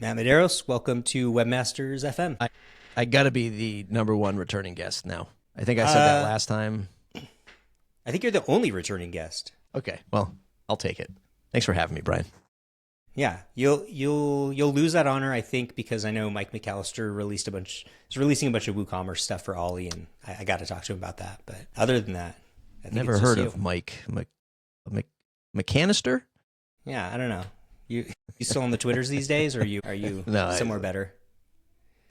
Matt Medeiros, welcome to Webmasters FM. I gotta be the number one returning guest now. I think I said that Uh, last time. I think you're the only returning guest. Okay, well, I'll take it. Thanks for having me, Brian. Yeah, you'll lose that honor, I think, because I know Mike McAllister is releasing a bunch of WooCommerce stuff for Ollie, and I got to talk to him about that. But other than that, I think Never it's just heard you. of McCanister? Yeah, I don't know. You still on the Twitters these days, or are you No, somewhere better?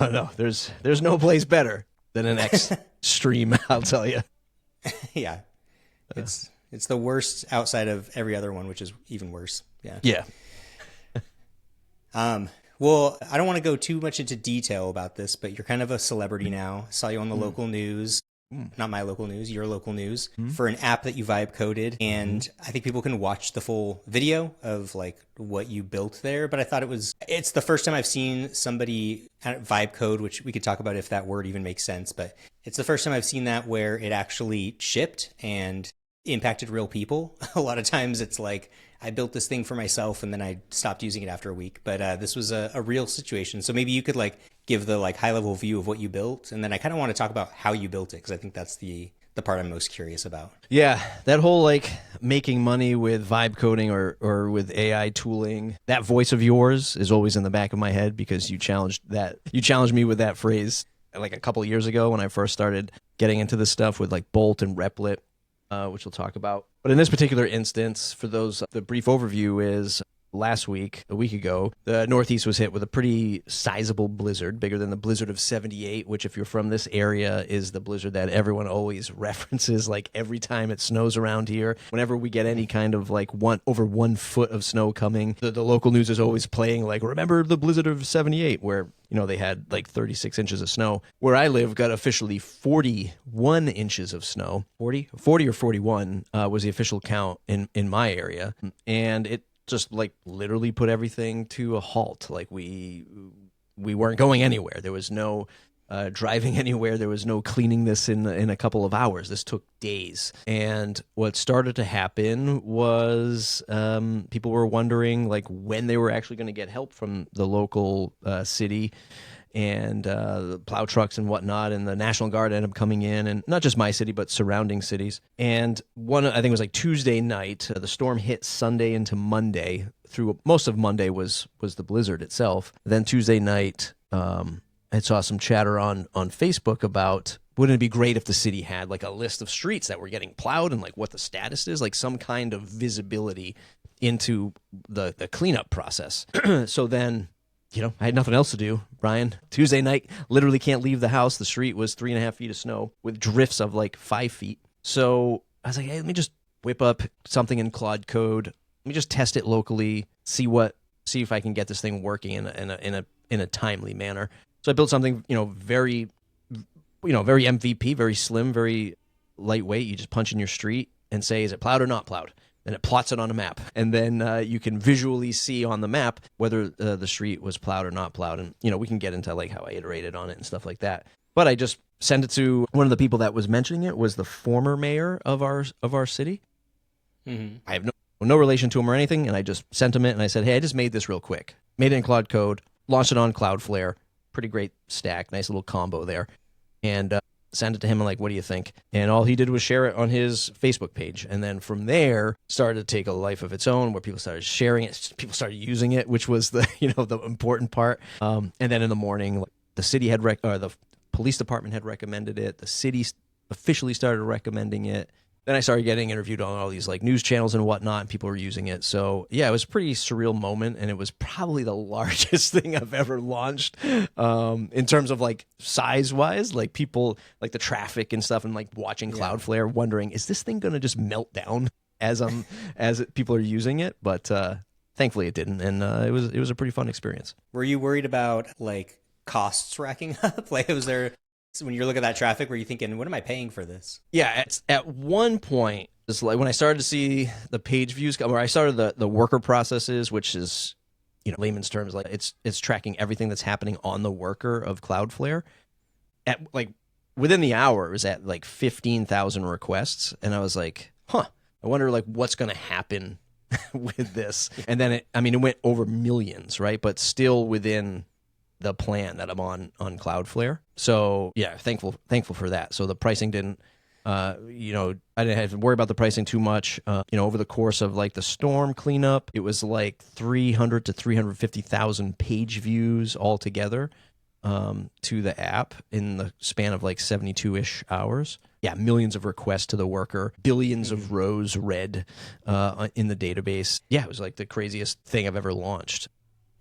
Oh no, there's no place better than an X stream. I'll tell you. Yeah, it's the worst outside of every other one, which is even worse. Yeah. Yeah. Well, I don't want to go too much into detail about this, but you're kind of a celebrity now. I saw you on the local news, not my local news, your local news, for an app that you vibe coded. And I think people can watch the full video of like what you built there. But I thought it's the first time I've seen somebody kind of vibe code, which we could talk about if that word even makes sense. But it's the first time I've seen that where it actually shipped and impacted real people. A lot of times it's like, I built this thing for myself and then I stopped using it after a week. But this was a real situation. So maybe you could like give the like high level view of what you built. And then I kind of want to talk about how you built it because I think that's the part I'm most curious about. Yeah, that whole like making money with vibe coding or with AI tooling, that voice of yours is always in the back of my head because you challenged me with that phrase like a couple of years ago when I first started getting into this stuff with like Bolt and Replit, which we'll talk about. But in this particular instance, for those, the brief overview is a week ago, the Northeast was hit with a pretty sizable blizzard, bigger than the blizzard of 78, which if you're from this area is the blizzard that everyone always references like every time it snows around here. Whenever we get any kind of like over 1 foot of snow coming, the local news is always playing like, remember the blizzard of 78, where they had like 36 inches of snow. Where I live got officially 41 inches of snow. 40 or 41 was the official count in my area. And it just like literally put everything to a halt. Like we weren't going anywhere. There was no driving anywhere. There was no cleaning this in a couple of hours. This took days. And what started to happen was people were wondering like when they were actually going to get help from the local city and the plow trucks and whatnot, and the National Guard ended up coming in, and not just my city, but surrounding cities. And I think it was like Tuesday night, the storm hit Sunday into Monday. Through most of Monday was the blizzard itself. Then Tuesday night, I saw some chatter on Facebook about, wouldn't it be great if the city had like a list of streets that were getting plowed and like what the status is, like some kind of visibility into the cleanup process. So then, I had nothing else to do, Brian. Tuesday night, literally can't leave the house. The street was 3.5 feet of snow with drifts of like 5 feet. So I was like, hey, let me just whip up something in Claude Code. Let me just test it locally, see if I can get this thing working in a timely manner. So I built something, very MVP, very slim, very lightweight. You just punch in your street and say, is it plowed or not plowed? And it plots it on a map. And then you can visually see on the map whether the street was plowed or not plowed. And, we can get into like how I iterated on it and stuff like that. But I just sent it to one of the people that was mentioning it was the former mayor of our city. Mm-hmm. I have no relation to him or anything. And I just sent him it and I said, hey, I just made this real quick. Made it in Claude Code, launched it on Cloudflare. Pretty great stack. Nice little combo there. And send it to him and like, what do you think? And all he did was share it on his Facebook page. And then from there started to take a life of its own where people started sharing it. People started using it, which was the, the important part. And then in the morning, the city had, or the police department had recommended it. The city officially started recommending it. Then I started getting interviewed on all these like news channels and whatnot, and people were using it. So yeah, it was a pretty surreal moment, and it was probably the largest thing I've ever launched in terms of like size wise, like people, like the traffic and stuff, and like watching Cloudflare, wondering, is this thing gonna just melt down as people are using it? But thankfully it didn't, and it was a pretty fun experience. Were you worried about like costs racking up? Like, was there? So when you're looking at that traffic, were you thinking, what am I paying for this? Yeah, at one point, it's like when I started to see the page views, where I started the worker processes, which is, layman's terms, like it's tracking everything that's happening on the worker of Cloudflare. At like within the hour, it was at like 15,000 requests, and I was like, I wonder like what's going to happen with this. And then it went over millions, right? But still within the plan that I'm on Cloudflare. So yeah, thankful for that. So the pricing didn't, I didn't have to worry about the pricing too much. Over the course of like the storm cleanup, it was like 300 to 350,000 page views altogether to the app in the span of like 72-ish hours. Yeah, millions of requests to the worker, billions of rows read in the database. Yeah, it was like the craziest thing I've ever launched.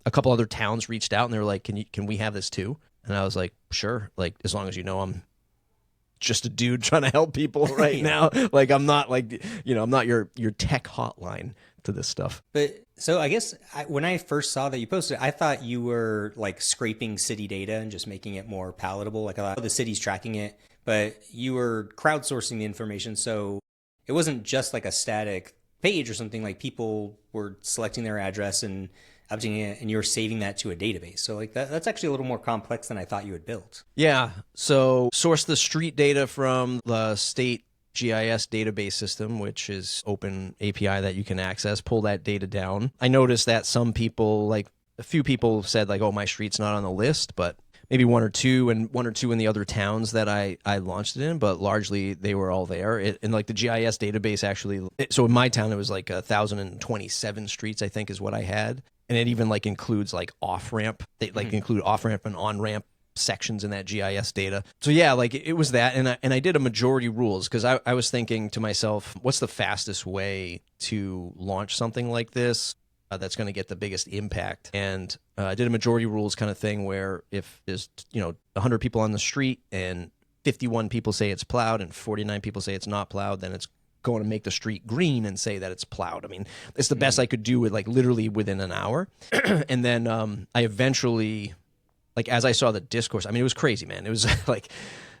A couple other towns reached out and they were like, can we have this too? And I was like, sure. Like, as long as you know I'm just a dude trying to help people right now. Like, I'm not like, I'm not your tech hotline to this stuff. But so I guess when I first saw that you posted, I thought you were like scraping city data and just making it more palatable. Like, I thought the city's tracking it, but you were crowdsourcing the information. So it wasn't just like a static page or something. Like, people were selecting their address and updating it, and you're saving that to a database. So like that's actually a little more complex than I thought you had built. Yeah. So source the street data from the state GIS database system, which is open API that you can access, pull that data down. I noticed that some people, like a few people said like, oh, my street's not on the list, but maybe one or two in the other towns that I launched it in, but largely they were all there. And like the GIS database actually, so in my town, it was like 1,027 streets, I think is what I had. And it even like includes like off-ramp. They like include off-ramp and on-ramp sections in that GIS data. So yeah, like it was that. And I did a majority rules because I was thinking to myself, what's the fastest way to launch something like this that's going to get the biggest impact? And I did a majority rules kind of thing where if there's, 100 people on the street and 51 people say it's plowed and 49 people say it's not plowed, then it's going to make the street green and say that it's plowed. I mean, it's the best I could do with like literally within an hour. And then I eventually, like as I saw the discourse, I mean, it was crazy, man. It was like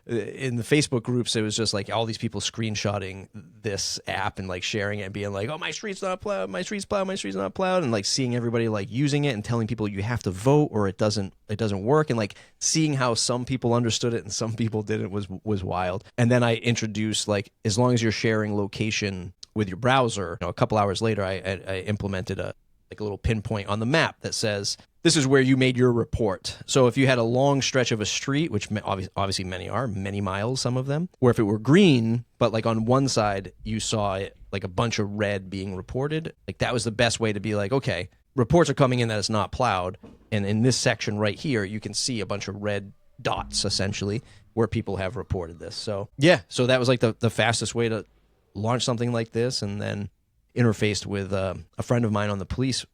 in the Facebook groups, it was just like all these people screenshotting this app and like sharing it and being like, oh, my street's not plowed, my street's plowed, my street's not plowed. And like seeing everybody like using it and telling people you have to vote or it doesn't work. And like seeing how some people understood it and some people didn't was wild. And then I introduced like, as long as you're sharing location with your browser, a couple hours later, I implemented a little pinpoint on the map that says, this is where you made your report. So if you had a long stretch of a street, which obviously many miles, some of them, or if it were green, but like on one side you saw it like a bunch of red being reported, like that was the best way to be like, okay, reports are coming in that it's not plowed. And in this section right here, you can see a bunch of red dots essentially where people have reported this. So yeah, so that was like the fastest way to launch something like this. And then interfaced with a friend of mine on the police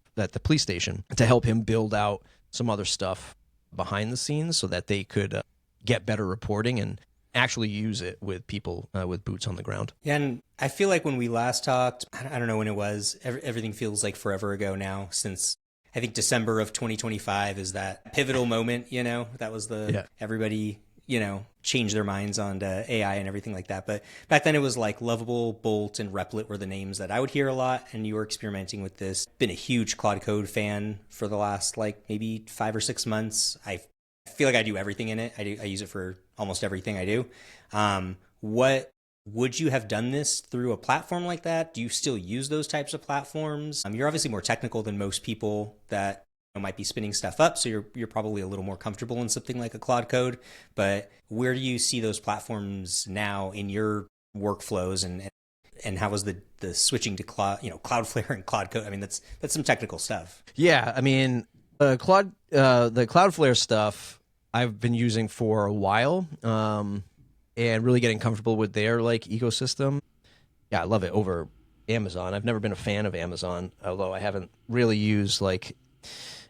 station to help him build out some other stuff behind the scenes so that they could get better reporting and actually use it with people with boots on the ground. Yeah, and I feel like when we last talked, I don't know when it was, everything feels like forever ago now, since I think December of 2025 is that pivotal moment, that was everybody, change their minds on AI and everything like that. But back then it was like Lovable, Bolt, and Replit were the names that I would hear a lot. And you were experimenting with this. Been a huge Claude Code fan for the last like maybe 5 or 6 months. I feel like I do everything in it. I use it for almost everything I do. What would you have done this through a platform like that? Do you still use those types of platforms? You're obviously more technical than most people that might be spinning stuff up, so you're probably a little more comfortable in something like a Claude Code. But where do you see those platforms now in your workflows, and how was the switching to Cloudflare and Claude Code? I mean, that's some technical stuff. Yeah, I mean, the Cloudflare stuff I've been using for a while, and really getting comfortable with their like ecosystem. Yeah, I love it over Amazon. I've never been a fan of Amazon, although I haven't really used like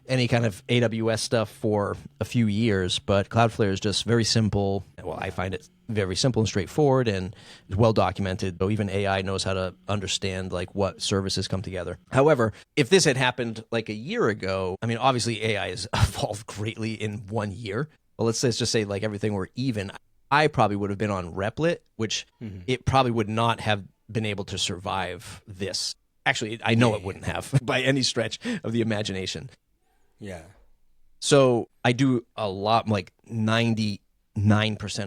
any kind of AWS stuff for a few years, but Cloudflare is just very simple. Well, I find it very simple and straightforward and well documented. So even AI knows how to understand like what services come together. However, if this had happened like a year ago, I mean, obviously AI has evolved greatly in 1 year. But let's just say like everything were even, I probably would have been on Replit, which it probably would not have been able to survive this. Actually, I know it wouldn't have by any stretch of the imagination. Yeah. So I do a lot, like 99%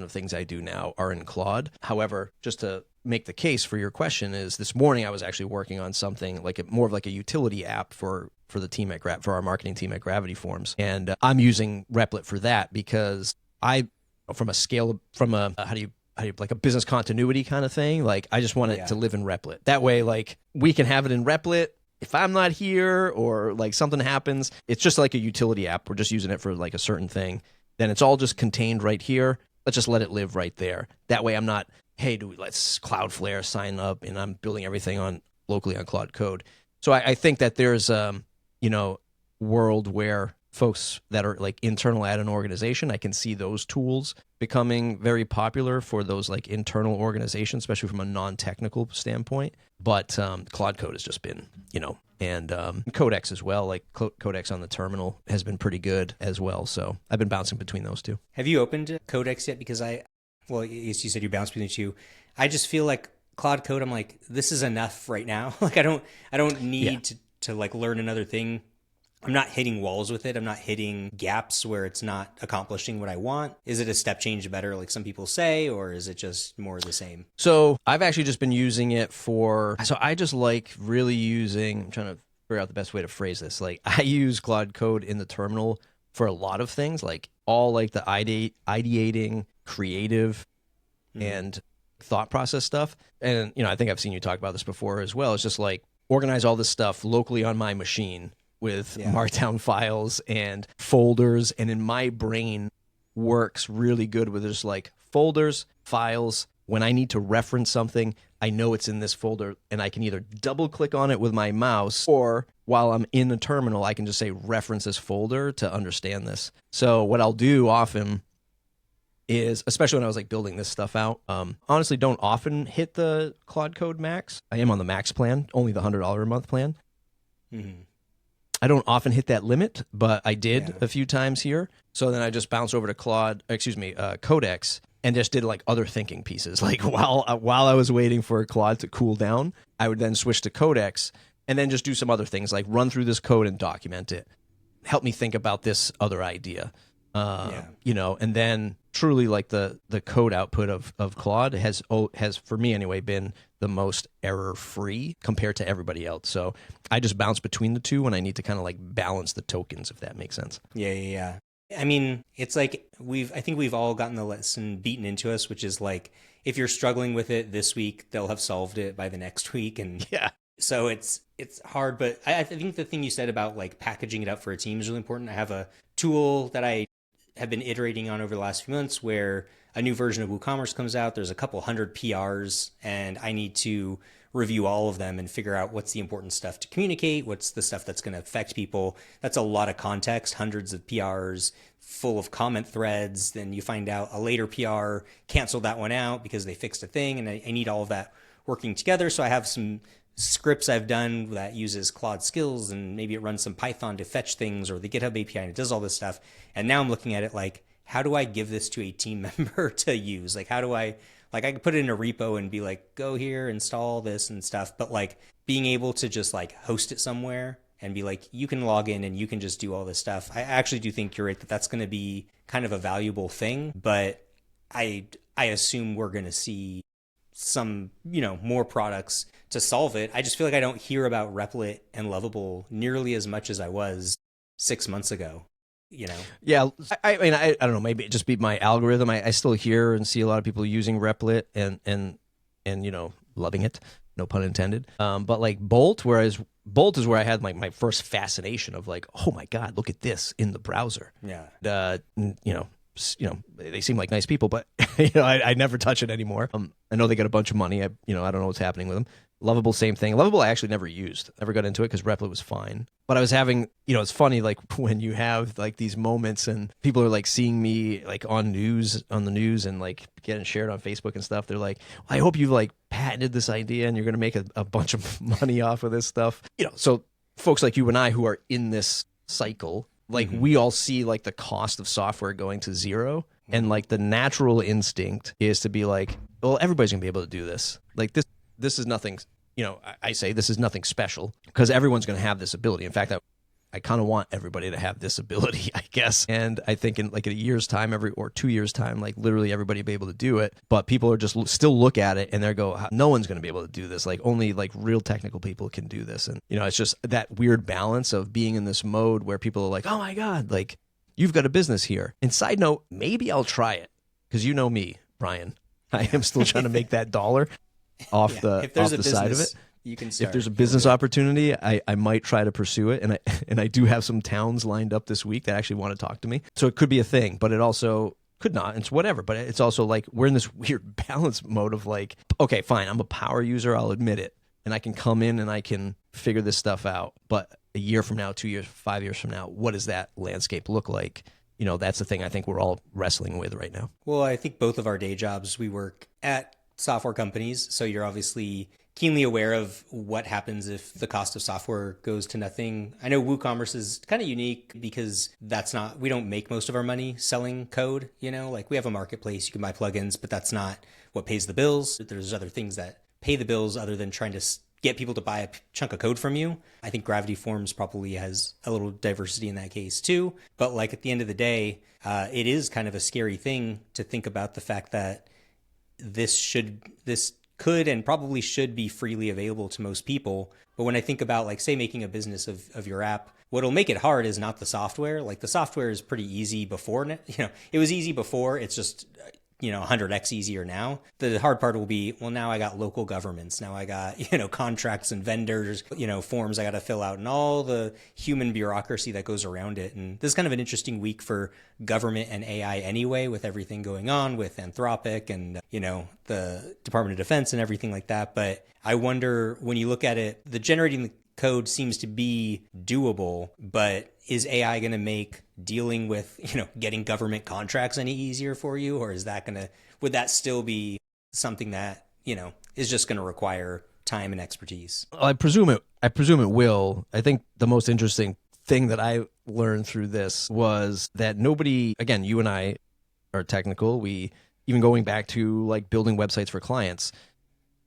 of things I do now are in Claude. However, just to make the case for your question is this morning I was actually working on something like more of like a utility app for the team at for our marketing team at Gravity Forms, and I'm using Replit for that because from a how do you like a business continuity kind of thing, like I just want it to live in Replit. That way, like we can have it in Replit. If I'm not here or like something happens, it's just like a utility app. We're just using it for like a certain thing. Then it's all just contained right here. Let's just let it live right there. That way I'm not, hey, let's Cloudflare sign up and I'm building everything locally on Claude Code. So I think that there's world where folks that are like internal at an organization, I can see those tools becoming very popular for those like internal organizations, especially from a non-technical standpoint. But Claude Code has just been, and Codex as well, like Codex on the terminal has been pretty good as well. So I've been bouncing between those two. Have you opened Codex yet? Because you said you bounced between the two. I just feel like Claude Code, I'm like, this is enough right now. Like I don't need to like learn another thing. I'm not hitting walls with it. I'm not hitting gaps where it's not accomplishing what I want. Is it a step change better, like some people say, or is it just more of the same? So I've actually just been using it so I just like really using, I'm trying to figure out the best way to phrase this. Like I use Claude Code in the terminal for a lot of things, like all like the ideating, creative, and thought process stuff. And, I think I've seen you talk about this before as well. It's just like organize all this stuff locally on my machine with markdown files and folders, and in my brain works really good with just like folders, files. When I need to reference something, I know it's in this folder, and I can either double click on it with my mouse, or while I'm in the terminal, I can just say reference this folder to understand this. So what I'll do often is, especially when I was like building this stuff out, honestly don't often hit the Claude Code Max. I am on the Max plan, only the $100 a month plan. Mm-hmm. I don't often hit that limit, but I did a few times here. So then I just bounced over to Codex, and just did like other thinking pieces. Like while I was waiting for Claude to cool down, I would then switch to Codex and then just do some other things, like run through this code and document it. Help me think about this other idea. And then truly like the code output of Claude has for me anyway been the most error free compared to everybody else. So I just bounce between the two when I need to kind of like balance the tokens, if that makes sense. Yeah. I mean, it's like I think we've all gotten the lesson beaten into us, which is like, if you're struggling with it this week, they'll have solved it by the next week. And so it's hard, but I think the thing you said about like packaging it up for a team is really important. I have a tool that I have been iterating on over the last few months where a new version of WooCommerce comes out. There's a couple hundred PRs, and I need to review all of them and figure out what's the important stuff to communicate, what's the stuff that's going to affect people. That's a lot of context, hundreds of PRs full of comment threads. Then you find out a later PR canceled that one out because they fixed a thing, and I need all of that working together. So I have some scripts I've done that uses Claude skills, and maybe it runs some Python to fetch things, or the GitHub API, and it does all this stuff. And now I'm looking at it like, how do I give this to a team member to use? Like, how do I can put it in a repo and be like, go here, install this and stuff. But like being able to just like host it somewhere and be like, you can log in and you can just do all this stuff. I actually do think you're right that that's going to be kind of a valuable thing, but I assume we're going to see some, more products to solve it. I just feel like I don't hear about Replit and Lovable nearly as much as I was 6 months ago. Yeah, I mean, I don't know, maybe it just be my algorithm. I still hear and see a lot of people using Replit and loving it, no pun intended. But like Bolt is where I had like my first fascination of like, oh my God, look at this in the browser. Yeah. They seem like nice people, but I never touch it anymore. I know they got a bunch of money. I don't know what's happening with them. Lovable, same thing. Lovable, I actually never used. Never got into it because Replit was fine. But I was having, it's funny, like when you have like these moments and people are like seeing me like on the news and like getting shared on Facebook and stuff. They're like, well, I hope you've like patented this idea and you're going to make a bunch of money off of this stuff. So folks like you and I who are in this cycle, like we all see like the cost of software going to zero. And like the natural instinct is to be like, well, everybody's gonna be able to do this. Like this is nothing, I say this is nothing special because everyone's gonna have this ability. In fact, I kind of want everybody to have this ability, I guess. And I think in like a year's time, or 2 years time, like literally everybody will be able to do it. But people are just still look at it and they go, no one's going to be able to do this. Like only like real technical people can do this. And, it's just that weird balance of being in this mode where people are like, oh my God, like you've got a business here. And side note, maybe I'll try it because you know me, Brian. I am still trying to make that dollar off the side of it. You can start. If there's a business opportunity, I might try to pursue it. And I do have some towns lined up this week that actually want to talk to me. So it could be a thing, but it also could not. It's whatever. But it's also like we're in this weird balance mode of like, okay, fine, I'm a power user. I'll admit it. And I can come in and I can figure this stuff out. But a year from now, 2 years, 5 years from now, what does that landscape look like? That's the thing I think we're all wrestling with right now. Well, I think both of our day jobs, we work at software companies. So you're obviously keenly aware of what happens if the cost of software goes to nothing. I know WooCommerce is kind of unique because we don't make most of our money selling code, like we have a marketplace, you can buy plugins, but that's not what pays the bills. There's other things that pay the bills other than trying to get people to buy a chunk of code from you. I think Gravity Forms probably has a little diversity in that case too. But like at the end of the day, it is kind of a scary thing to think about the fact that this could and probably should be freely available to most people. But when I think about like, say, making a business of your app, what'll make it hard is not the software. Like the software is pretty easy before, it was easy before. It's just, 100x easier now. The hard part will be, well, now I got local governments. Now I got, contracts and vendors, forms I got to fill out and all the human bureaucracy that goes around it. And this is kind of an interesting week for government and AI anyway, with everything going on with Anthropic and, the Department of Defense and everything like that. But I wonder, when you look at it, the generating the code seems to be doable, but is AI going to make dealing with, getting government contracts any easier for you? Or would that still be something that, is just going to require time and expertise? I presume it will. I think the most interesting thing that I learned through this was that nobody, again, you and I are technical. We, even going back to like building websites for clients,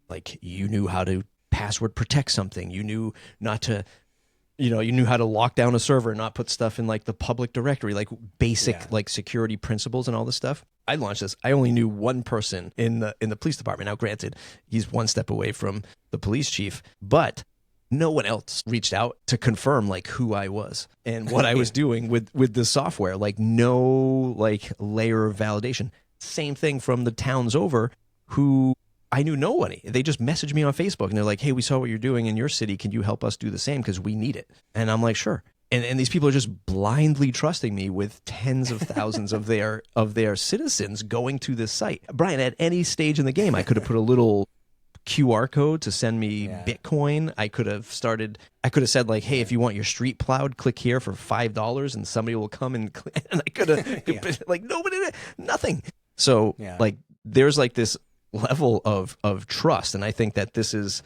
like you knew how to password protect something. You knew not to, you knew how to lock down a server, not put stuff in like the public directory, like basic like security principles and all this stuff. I launched this. I only knew one person in the police department. Now, granted, he's one step away from the police chief, but no one else reached out to confirm like who I was and what I was doing with the software. Like no like layer of validation. Same thing from the towns over who I knew nobody. They just messaged me on Facebook and they're like, hey, we saw what you're doing in your city. Can you help us do the same? Because we need it. And I'm like, sure. And these people are just blindly trusting me with tens of thousands of their citizens going to this site. Brian, at any stage in the game, I could have put a little QR code to send me Bitcoin. I could have said like, hey, if you want your street plowed, click here for $5 and somebody will come and I could have like nothing. So like there's like this level of trust. And I think that this is,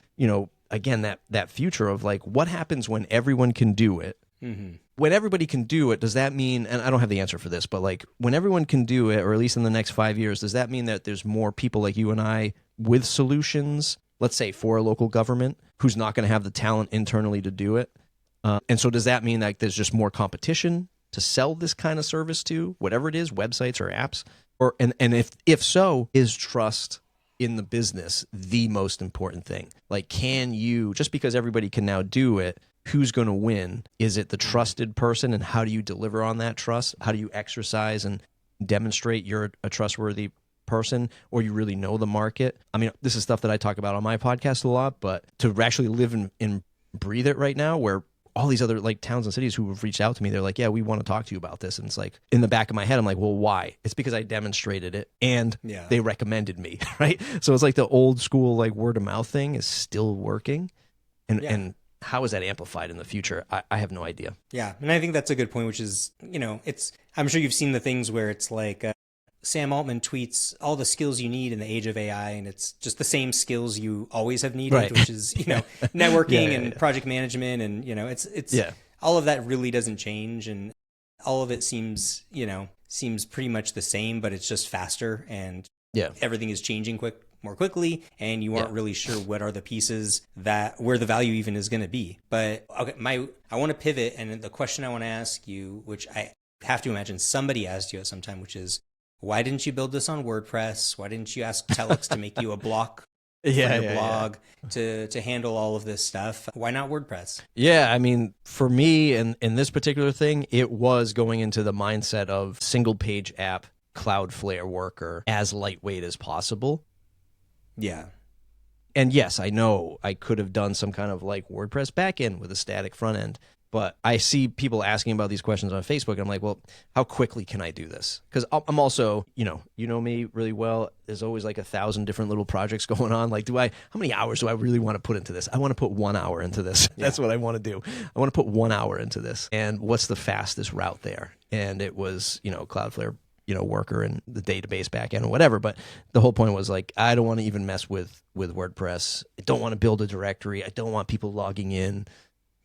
again, that future of like, what happens when everyone can do it? Mm-hmm. When everybody can do it, does that mean, and I don't have the answer for this, but like when everyone can do it, or at least in the next 5 years, does that mean that there's more people like you and I with solutions, let's say for a local government, who's not going to have the talent internally to do it? And so does that mean like there's just more competition to sell this kind of service to, whatever it is, websites or apps? Or and if so, is trust in the business the most important thing? Like, can you, just because everybody can now do it, who's going to win? Is it the trusted person, and how do you deliver on that trust? How do you exercise and demonstrate you're a trustworthy person, or you really know the market? I mean, this is stuff that I talk about on my podcast a lot, but to actually live and breathe it right now, where all these other like towns and cities who have reached out to me, they're like, yeah, we want to talk to you about this. And it's like in the back of my head, I'm like, well, why? It's because I demonstrated it and they recommended me, right? So it's like the old school like word of mouth thing is still working. And how is that amplified in the future? I have no idea. Yeah. And I think that's a good point, which is, I'm sure you've seen the things where it's like Sam Altman tweets all the skills you need in the age of AI, and it's just the same skills you always have needed, which is, networking and project management. And, it's all of that really doesn't change. And all of it seems pretty much the same, but it's just faster, and everything is changing more quickly, and you aren't really sure what are the pieces that where the value even is going to be. But okay, I want to pivot, and the question I want to ask you, which I have to imagine somebody asked you at some time, which is, why didn't you build this on WordPress? Why didn't you ask Telex to make you a block for your blog to handle all of this stuff? Why not WordPress? Yeah, I mean, for me, in this particular thing, it was going into the mindset of single page app, Cloudflare worker, as lightweight as possible. Yeah. And yes, I know I could have done some kind of like WordPress backend with a static front end, but I see people asking about these questions on Facebook, and I'm like, well, how quickly can I do this? Because I'm also, you know me really well. There's always like 1,000 different little projects going on. Like, how many hours do I really want to put into this? I want to put 1 hour into this. Yeah. That's what I want to do. I want to put 1 hour into this. And what's the fastest route there? And it was, Cloudflare, worker and the database backend or whatever. But the whole point was like, I don't want to even mess with WordPress. I don't want to build a directory. I don't want people logging in.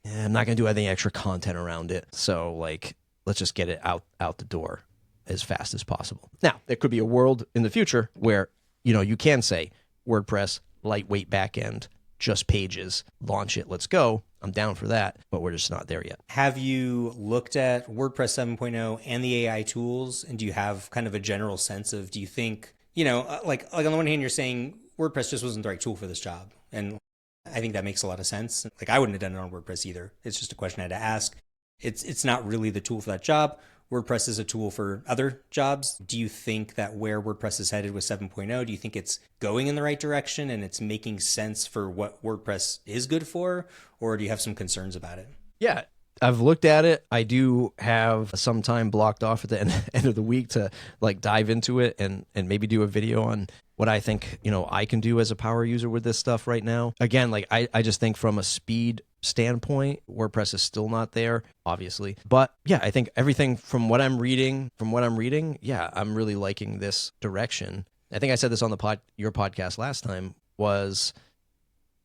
I'm not going to do any extra content around it. So like, let's just get it out the door as fast as possible. Now, there could be a world in the future where, you can say WordPress, lightweight backend, just pages, launch it, let's go. I'm down for that, but we're just not there yet. Have you looked at WordPress 7.0 and the AI tools? And do you have kind of a general sense of, do you think, like on the one hand, you're saying WordPress just wasn't the right tool for this job. And I think that makes a lot of sense. Like, I wouldn't have done it on WordPress either. It's just a question I had to ask. It's not really the tool for that job. WordPress is a tool for other jobs. Do you think that where WordPress is headed with 7.0, do you think it's going in the right direction and it's making sense for what WordPress is good for? Or do you have some concerns about it? Yeah, I've looked at it. I do have some time blocked off at the end of the week to like dive into it and maybe do a video on what I think, I can do as a power user with this stuff right now. Again, like I just think from a speed standpoint, WordPress is still not there, obviously. But yeah, I think everything from what I'm reading, yeah, I'm really liking this direction. I think I said this on your podcast last time was,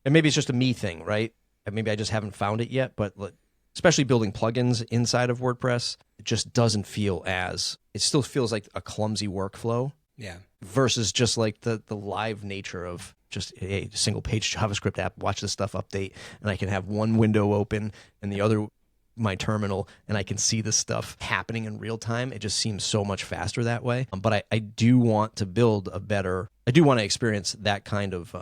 and maybe it's just a me thing, right? And maybe I just haven't found it yet, but especially building plugins inside of WordPress, it just doesn't feel it still feels like a clumsy workflow. Yeah. Versus just like the live nature of just a single page JavaScript app, watch this stuff update, and I can have one window open and the other my terminal, and I can see this stuff happening in real time. It just seems so much faster that way. But I do want to build I do want to experience that kind of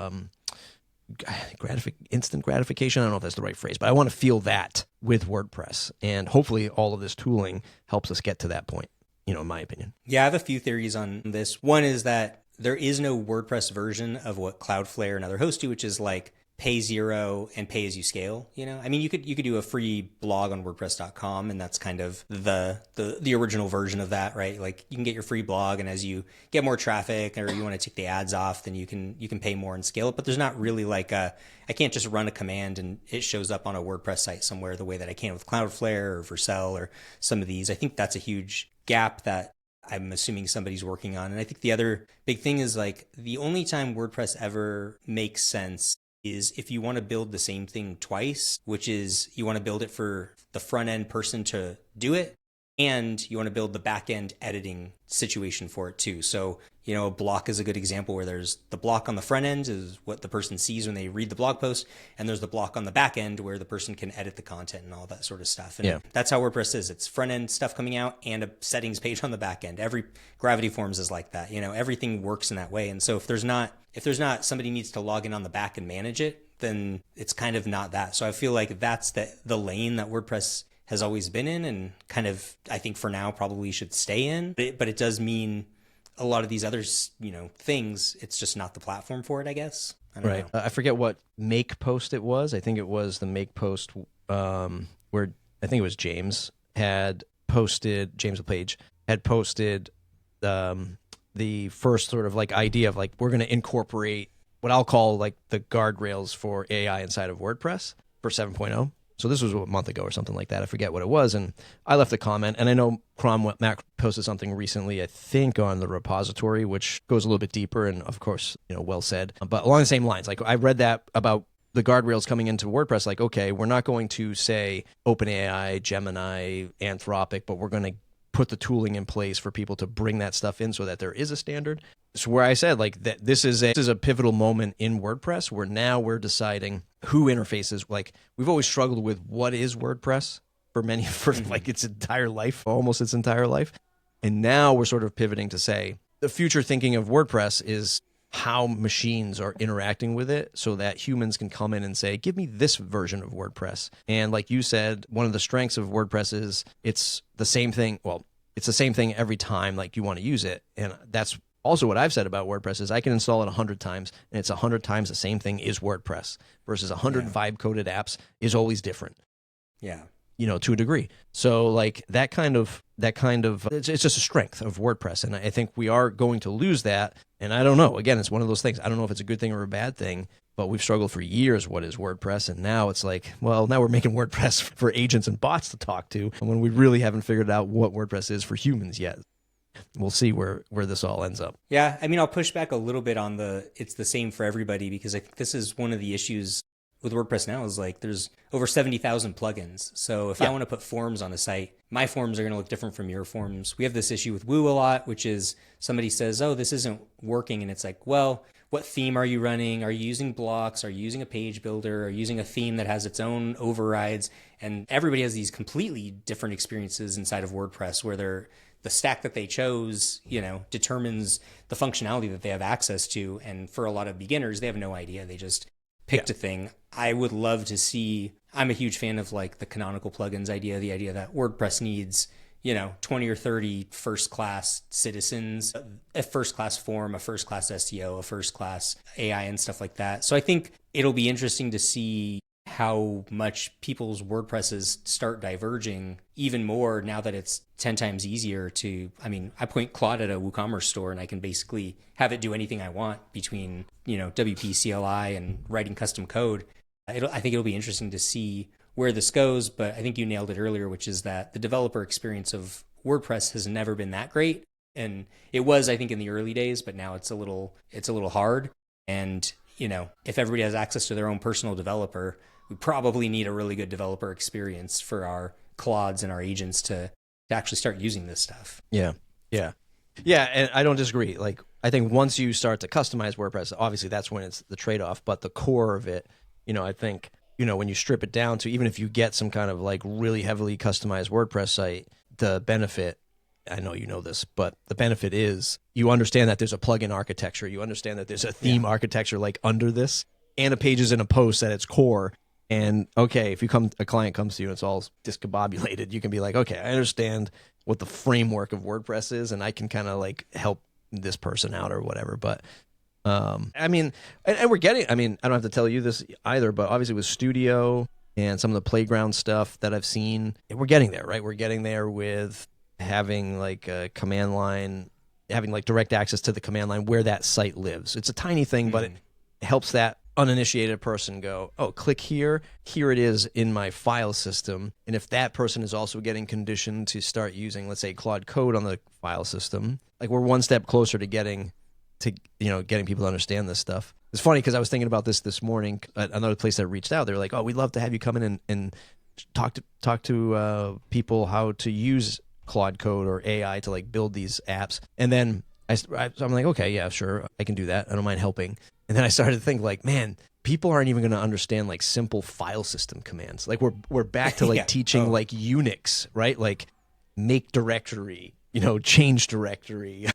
instant gratification. I don't know if that's the right phrase, but I want to feel that with WordPress. And hopefully all of this tooling helps us get to that point, in my opinion. Yeah, I have a few theories on this. One is that there is no WordPress version of what Cloudflare and other hosts do, which is like pay zero and pay as you scale. I mean, you could do a free blog on WordPress.com, and that's kind of the original version of that, right? Like, you can get your free blog, and as you get more traffic or you want to take the ads off, then you can pay more and scale it. But there's not really like I can't just run a command and it shows up on a WordPress site somewhere the way that I can with Cloudflare or Vercel or some of these. I think that's a huge gap that I'm assuming somebody's working on. And I think the other big thing is like the only time WordPress ever makes sense is if you want to build the same thing twice, which is you want to build it for the front end person to do it, and you want to build the back end editing situation for it too. So, a block is a good example where there's the block on the front end is what the person sees when they read the blog post, and there's the block on the back end where the person can edit the content and all that sort of stuff. And that's how WordPress is. It's front end stuff coming out and a settings page on the back end. Every Gravity Forms is like that. Everything works in that way. And so if there's not somebody needs to log in on the back and manage it, then it's kind of not that. So I feel like that's the lane that WordPress has always been in, and kind of, I think for now probably should stay in, but it does mean a lot of these other, things, it's just not the platform for it, I guess. I don't know. I forget what make post it was. I think it was the make post where I think it was James LePage had posted the first sort of like idea of like, we're going to incorporate what I'll call like the guardrails for AI inside of WordPress for 7.0. So this was a month ago or something like that. I forget what it was. And I left a comment, and I know Mac posted something recently, I think on the repository, which goes a little bit deeper and of course, well said, but along the same lines. Like, I read that about the guardrails coming into WordPress, like, okay, we're not going to say OpenAI, Gemini, Anthropic, but we're going to put the tooling in place for people to bring that stuff in so that there is a standard. So where I said like that this is a pivotal moment in WordPress where now we're deciding who interfaces. Like we've always struggled with what is WordPress for like its entire life, almost its entire life. And now we're sort of pivoting to say the future thinking of WordPress is how machines are interacting with it so that humans can come in and say, give me this version of WordPress. And like you said, one of the strengths of WordPress is it's the same thing. Well, it's the same thing every time like you want to use it. And that's also what I've said about WordPress is I can install it 100 times and it's 100 times the same thing is WordPress versus 100 vibe coded apps is always different. Yeah. You know, to a degree. So like that kind of it's just a strength of WordPress. And I think we are going to lose that. And I don't know, again, it's one of those things. I don't know if it's a good thing or a bad thing, but we've struggled for years. What is WordPress? And now it's like, well, now we're making WordPress for agents and bots to talk to when we really haven't figured out what WordPress is for humans yet. We'll see where this all ends up. Yeah. I mean, I'll push back a little bit on it's the same for everybody, because I think this is one of the issues with WordPress now is like there's over 70,000 plugins. So if I want to put forms on a site, my forms are going to look different from your forms. We have this issue with Woo a lot, which is somebody says, oh, this isn't working. And it's like, well, what theme are you running? Are you using blocks? Are you using a page builder? Are you using a theme that has its own overrides? And everybody has these completely different experiences inside of WordPress where the stack that they chose, determines the functionality that they have access to. And for a lot of beginners, they have no idea. They just picked a thing. I would love to see, I'm a huge fan of like the canonical plugins idea, the idea that WordPress needs, 20 or 30 first-class citizens, a first-class form, a first-class SEO, a first-class AI and stuff like that. So I think it'll be interesting to see how much people's WordPresses start diverging even more now that it's 10 times easier I point Claude at a WooCommerce store and I can basically have it do anything I want between, WP CLI and writing custom code. I think it'll be interesting to see where this goes, but I think you nailed it earlier, which is that the developer experience of WordPress has never been that great. And it was, I think, in the early days, but now it's a little hard. And, if everybody has access to their own personal developer, we probably need a really good developer experience for our Claudes and our agents to actually start using this stuff. Yeah. And I don't disagree. Like, I think once you start to customize WordPress, obviously that's when it's the trade-off, but the core of it, I think, when you strip it down to, even if you get some kind of like really heavily customized WordPress site, the benefit, I know you know this, but the benefit is you understand that there's a plugin architecture. You understand that there's a theme architecture like under this, and a pages and a post at its core. And okay, if a client comes to you and it's all discombobulated, you can be like, okay, I understand what the framework of WordPress is, and I can kind of like help this person out or whatever. But I mean, and we're getting, I don't have to tell you this either, but obviously with Studio and some of the playground stuff that I've seen, we're getting there, right? We're getting there with having like a command line, having like direct access to the command line where that site lives. It's a tiny thing, but it helps that uninitiated person go, oh, click here it is in my file system. And if that person is also getting conditioned to start using, let's say, Claude Code on the file system, like we're one step closer to getting people to understand this stuff. It's funny because I was thinking about this morning at another place that reached out. They were like, oh, we'd love to have you come in and talk to people how to use Claude Code or AI to like build these apps. And then I'm like, okay, yeah, sure, I can do that. I don't mind helping. And then I started to think like, man, people aren't even going to understand like simple file system commands. Like we're back to like teaching like Unix, right? Like make directory, change directory,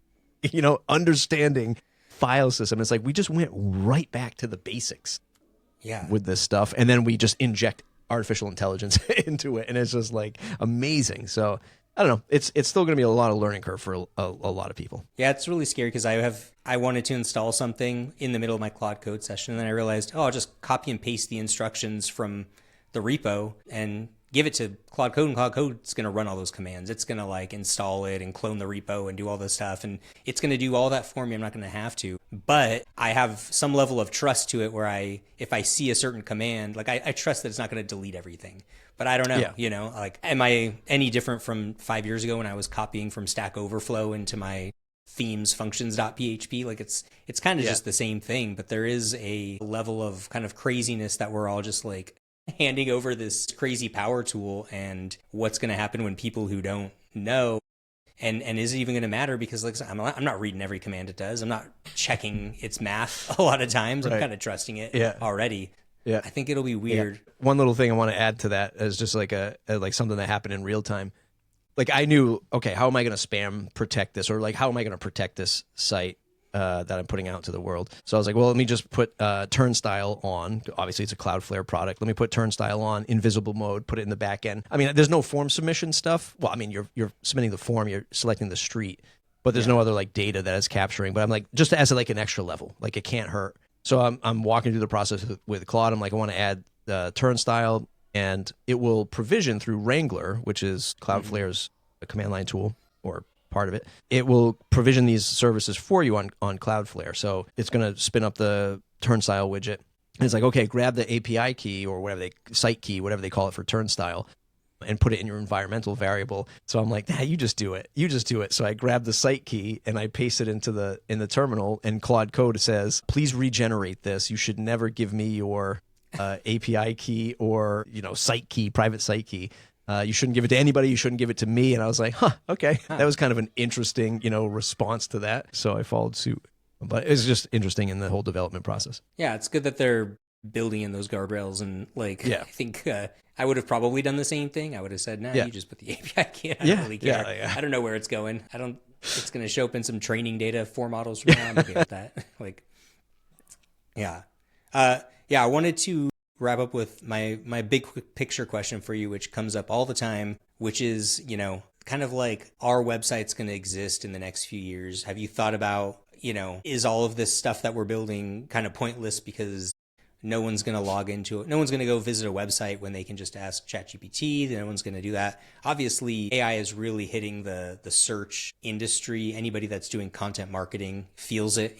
understanding file system. It's like we just went right back to the basics with this stuff. And then we just inject artificial intelligence into it. And it's just like amazing. So I don't know. It's still going to be a lot of learning curve for a lot of people. Yeah, it's really scary because I wanted to install something in the middle of my Claude Code session, and then I realized, I'll just copy and paste the instructions from the repo and give it to Claude Code, and Claude Code's going to run all those commands. It's going to like install it and clone the repo and do all this stuff, and it's going to do all that for me. I'm not going to have to, but I have some level of trust to it where if I see a certain command, like I trust that it's not going to delete everything. But I don't know, like, am I any different from 5 years ago when I was copying from Stack Overflow into my themes functions.php? Like it's kind of just the same thing, but there is a level of kind of craziness that we're all just like handing over this crazy power tool, and what's going to happen when people who don't know And is it even going to matter? Because like I'm not reading every command it does. I'm not checking its math a lot of times. I'm kind of trusting it already. Yeah. I think it'll be weird. Yeah. One little thing I want to add to that is just like like something that happened in real time. Like I knew, okay, how am I going to spam protect this? Or like, how am I going to protect this site that I'm putting out to the world? So I was like, well, let me just put Turnstile on. Obviously, it's a Cloudflare product. Let me put Turnstile on, invisible mode, put it in the back end. I mean, there's no form submission stuff. Well, I mean, you're submitting the form, you're selecting the street, but there's no other like data that it's capturing. But I'm like, just as like an extra level, like it can't hurt. So I'm walking through the process with Claude. I'm like, I want to add Turnstile, and it will provision through Wrangler, which is Cloudflare's command line tool, or part of it. It will provision these services for you on Cloudflare. So it's going to spin up the Turnstile widget. And it's like, okay, grab the API key or whatever site key, whatever they call it for Turnstile, and put it in your environmental variable. So I'm like, you just do it. You just do it. So I grab the site key and I paste it in the terminal, and Claude Code says, please regenerate this. You should never give me your API key or, site key, private site key. You shouldn't give it to anybody. You shouldn't give it to me. And I was like, okay. That was kind of an interesting, response to that. So I followed suit. But it's just interesting in the whole development process. Yeah, it's good that they're building in those guardrails. And I think I would have probably done the same thing. I would have said, you just put the API key. I don't really care. Yeah. I don't know where it's going. It's going to show up in some training data 4 models from now. I'm okay with that. I wanted to wrap up with my big picture question for you, which comes up all the time, which is, kind of like, our website's going to exist in the next few years. Have you thought about, is all of this stuff that we're building kind of pointless because no one's going to log into it? No one's going to go visit a website when they can just ask ChatGPT. No one's going to do that. Obviously, AI is really hitting the search industry. Anybody that's doing content marketing feels it.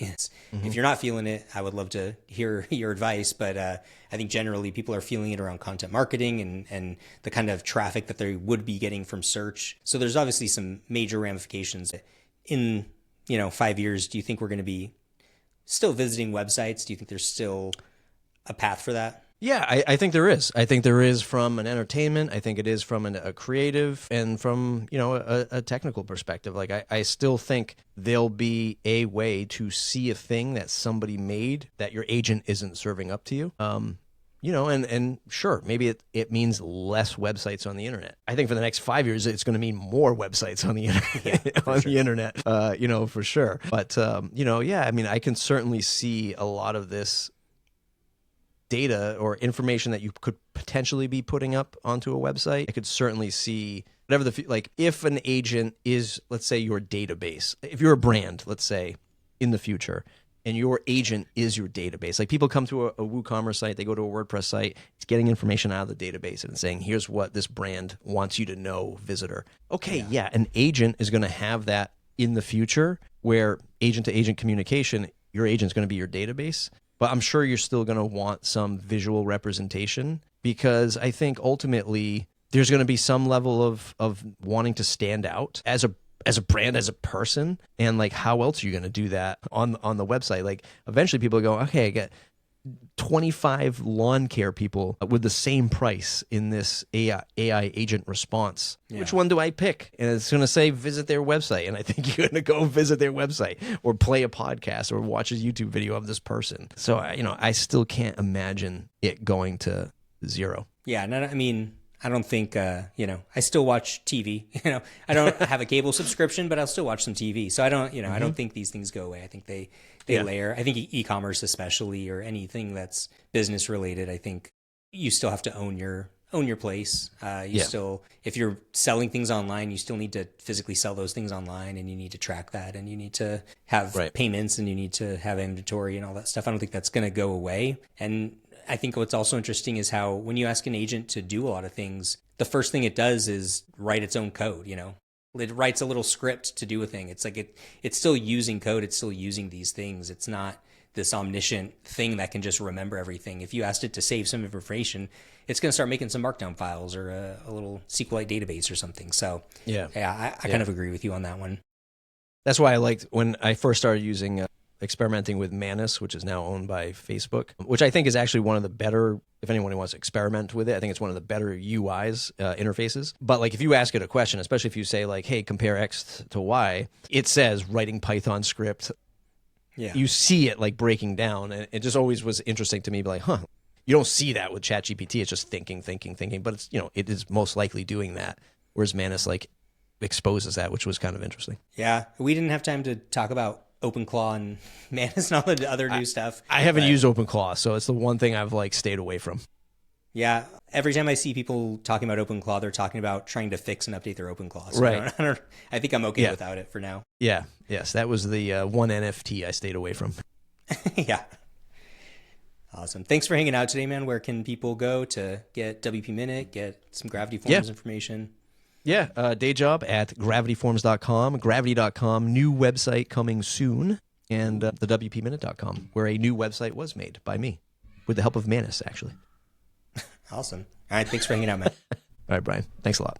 If you're not feeling it, I would love to hear your advice. But I think generally people are feeling it around content marketing and the kind of traffic that they would be getting from search. So there's obviously some major ramifications. In 5 years, do you think we're going to be still visiting websites? Do you think there's still a path for that? Yeah, I think there is. I think there is from an entertainment. I think it is from a creative and from, a technical perspective. Like I still think there'll be a way to see a thing that somebody made that your agent isn't serving up to you. And sure, maybe it means less websites on the internet. I think for the next 5 years, it's going to mean more websites on the internet, for sure. But, I mean, I can certainly see a lot of this data or information that you could potentially be putting up onto a website. I could certainly see whatever if an agent is, let's say, your database. If you're a brand, let's say, in the future, and your agent is your database. Like, people come to a WooCommerce site, they go to a WordPress site, it's getting information out of the database and saying, here's what this brand wants you to know, visitor. Okay, an agent is going to have that in the future, where agent-to-agent communication, your agent's going to be your database. But I'm sure you're still going to want some visual representation, because I think ultimately there's going to be some level of wanting to stand out as a brand, as a person. And like, how else are you going to do that on the website? Like, eventually people go, okay, I get 25 lawn care people with the same price in this AI agent response. Yeah. Which one do I pick? And it's going to say visit their website. And I think you're going to go visit their website or play a podcast or watch a YouTube video of this person. So, I still can't imagine it going to zero. Yeah. No, I mean, I don't think, I still watch TV. I don't have a cable subscription, but I'll still watch some TV. So I don't, I don't think these things go away. I think they layer. I think e-commerce especially, or anything that's business related, I think you still have to own your place. Still, if you're selling things online, you still need to physically sell those things online, and you need to track that, and you need to have payments, and you need to have inventory and all that stuff. I don't think that's going to go away. And I think what's also interesting is how when you ask an agent to do a lot of things, the first thing it does is write its own code. It writes a little script to do a thing. It's like it's still using code. It's still using these things. It's not this omniscient thing that can just remember everything. If you asked it to save some information, it's going to start making some markdown files or a little SQLite database or something. So I kind of agree with you on that one. That's why I liked when I first started using experimenting with Manus, which is now owned by Facebook, which I think is actually one of the better, if anyone wants to experiment with it, I think it's one of the better UIs, interfaces. But like if you ask it a question, especially if you say like, hey, compare X to Y, it says writing Python script. Yeah. You see it like breaking down. And it just always was interesting to me, like, huh, you don't see that with ChatGPT. It's just thinking. But it's, it is most likely doing that. Whereas Manus like exposes that, which was kind of interesting. Yeah. We didn't have time to talk about OpenClaw and Manus and all the other new stuff. I haven't used OpenClaw, so it's the one thing I've like stayed away from. Yeah. Every time I see people talking about OpenClaw, they're talking about trying to fix and update their OpenClaw. So Right. I think I'm okay without it for now. Yeah. Yes. That was the one NFT I stayed away from. Yeah. Awesome. Thanks for hanging out today, man. Where can people go to get WP Minute, get some Gravity Forms information? Yeah, day job at gravityforms.com, gravity.com, new website coming soon, and the WPminute.com, where a new website was made by me with the help of Manus, actually. Awesome. All right. Thanks for hanging out, man. All right, Brian. Thanks a lot.